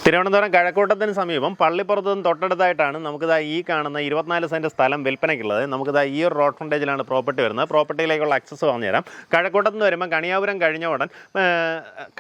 തിരുവനന്തപുരം കഴക്കൂട്ടത്തിന് സമീപം പള്ളിപ്പുറത്ത് നിന്ന് തൊട്ടടുത്തായിട്ടാണ് നമുക്കിതാ ഈ കാണുന്ന 24 സെൻറ്റ് സ്ഥലം വിൽപ്പനയ്ക്കുള്ളത്. നമുക്കിതാ ഈ ഒരു റോഡ് ഫ്രണ്ടേജിലാണ് പ്രോപ്പർട്ടി വരുന്നത്. പ്രോപ്പർട്ടിയിലേക്കുള്ള ആക്സസ് പറഞ്ഞുതരാം. കഴക്കൂട്ടത്ത് നിന്ന് വരുമ്പോൾ കണിയാപുരം കഴിഞ്ഞ ഉടൻ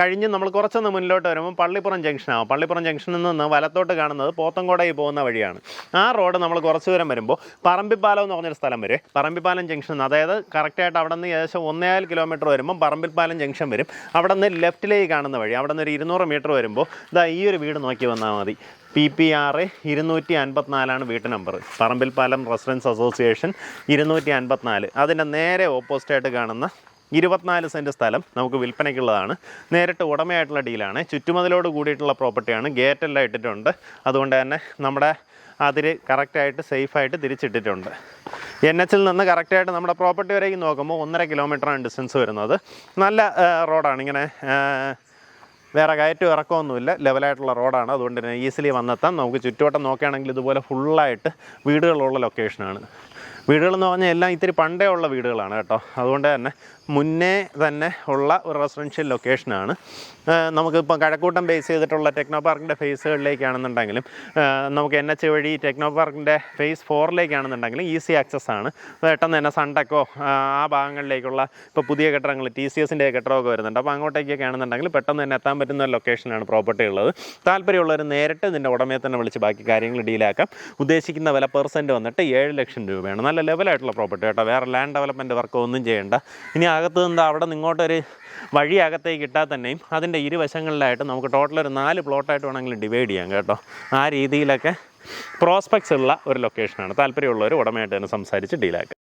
കഴിഞ്ഞ് നമ്മൾ കുറച്ചൊന്ന് മുന്നിലോട്ട് വരുമ്പോൾ പള്ളിപ്പുറം ജംഗ്ഷനാകും. പള്ളിപ്പുറം ജംഗ്ഷനിൽ നിന്ന് വലത്തോട്ട് കാണുന്നത് പോത്തങ്കോടയിൽ പോകുന്ന വഴിയാണ്. ആ റോഡ് നമ്മൾ കുറച്ച് ദൂരം വരുമ്പോൾ പറമ്പിപ്പാലം എന്ന് പറഞ്ഞൊരു സ്ഥലം വരും. പറമ്പിപ്പാലം ജംഗ്ഷൻ, അതായത് കറക്റ്റായിട്ട് അവിടെ നിന്ന് ഏകദേശം 1.5 കിലോമീറ്റർ വരുമ്പോൾ പറമ്പിപ്പാലം ജംഗ്ഷൻ വരും. അവിടെ നിന്ന് ലെഫ്റ്റിലേക്ക് കാണുന്ന വഴി, അവിടെ നിന്ന് ഒരു 200 മീറ്റർ വരുമ്പോൾ ഇതാ ഈ ഒരു വീട് നോക്കി വന്നാൽ മതി. PPR 254 വീട്ടു നമ്പർ, പറമ്പിൽപ്പാലം റെസിഡൻസ് അസോസിയേഷൻ 254. അതിൻ്റെ നേരെ ഓപ്പോസിറ്റായിട്ട് കാണുന്ന 24 സെൻറ്റ് സ്ഥലം നമുക്ക് വിൽപ്പനയ്ക്കുള്ളതാണ്. നേരിട്ട് ഉടമയായിട്ടുള്ള ഡീലാണ്. ചുറ്റുമതിലോട് കൂടിയിട്ടുള്ള പ്രോപ്പർട്ടിയാണ്. ഗേറ്റെല്ലാം ഇട്ടിട്ടുണ്ട്. അതുകൊണ്ട് തന്നെ നമ്മുടെ അതിൽ കറക്റ്റായിട്ട് സേഫായിട്ട് തിരിച്ചിട്ടിട്ടുണ്ട്. NH നിന്ന് കറക്റ്റായിട്ട് നമ്മുടെ പ്രോപ്പർട്ടി വരേക്ക് നോക്കുമ്പോൾ 1.5 കിലോമീറ്ററാണ് ഡിസ്റ്റൻസ് വരുന്നത്. നല്ല റോഡാണ്. ഇങ്ങനെ വേറെ കയറ്റവും ഇറക്കമൊന്നുമില്ല, ലെവലായിട്ടുള്ള റോഡാണ്. അതുകൊണ്ട് തന്നെ ഈസിലി വന്നെത്താം. നമുക്ക് ചുറ്റുവട്ടം നോക്കുകയാണെങ്കിൽ ഇതുപോലെ ഫുള്ളായിട്ട് വീടുകളുള്ള ലൊക്കേഷനാണ്. വീടുകളെന്ന് പറഞ്ഞാൽ എല്ലാം ഇത്തിരി പണ്ടേ ഉള്ള വീടുകളാണ് കേട്ടോ. അതുകൊണ്ട് തന്നെ മുന്നേ തന്നെ ഉള്ള ഒരു റെസിഡൻഷ്യൽ ലൊക്കേഷനാണ്. നമുക്കിപ്പം കഴക്കൂട്ടം ബേസ് ചെയ്തിട്ടുള്ള ടെക്നോ പാർക്കിൻ്റെ ഫേസുകളിലേക്കാണെന്നുണ്ടെങ്കിലും നമുക്ക് NH വഴി ടെക്നോ പാർക്കിൻ്റെ ഫേസ് 4ലേക്കാണെന്നുണ്ടെങ്കിലും ഈസി ആക്സസ് ആണ്. പെട്ടെന്ന് തന്നെ സൺടെക്കോ ആ ഭാഗങ്ങളിലേക്കുള്ള ഇപ്പോൾ പുതിയ കെട്ടിടങ്ങൾ TCSൻ്റെ കെട്ടിടമൊക്കെ വരുന്നുണ്ട്. അപ്പോൾ അങ്ങോട്ടേക്കൊക്കെ ആണെന്നുണ്ടെങ്കിൽ പെട്ടെന്ന് തന്നെ എത്താൻ പറ്റുന്ന ലൊക്കേഷനാണ് പ്രോപ്പർട്ടി ഉള്ളത്. താല്പര്യമുള്ളവർ നേരിട്ട് ഇതിൻ്റെ ഉടമയെ തന്നെ വിളിച്ച് ബാക്കി കാര്യങ്ങൾ ഡീലാക്കാം. ഉദ്ദേശിക്കുന്ന വില പെർസെൻറ്റ് വന്നിട്ട് 7 ലക്ഷം രൂപയാണ്. നല്ല ലെവലായിട്ടുള്ള പ്രോപ്പർട്ടി കേട്ടോ. വേറെ ലാൻഡ് ഡെവലപ്മെൻറ്റ് വർക്ക് ഒന്നും ചെയ്യേണ്ട. ഇനി അകത്ത് നിന്ന് അവിടെ നിന്ന് ഇങ്ങോട്ടൊരു വഴി അകത്തേക്ക് ഇട്ടാൽ തന്നെയും അതിൻ്റെ ഇരുവശങ്ങളിലായിട്ട് നമുക്ക് ടോട്ടൽ ഒരു 4 പ്ലോട്ടായിട്ട് വേണമെങ്കിലും ഡിവൈഡ് ചെയ്യാം കേട്ടോ. ആ രീതിയിലൊക്കെ പ്രോസ്പെക്ട്സ് ഉള്ള ഒരു ലൊക്കേഷനാണ്. താല്പര്യമുള്ളവർ ഉടമയായിട്ട് തന്നെ സംസാരിച്ച് ഡീലാക്കാം.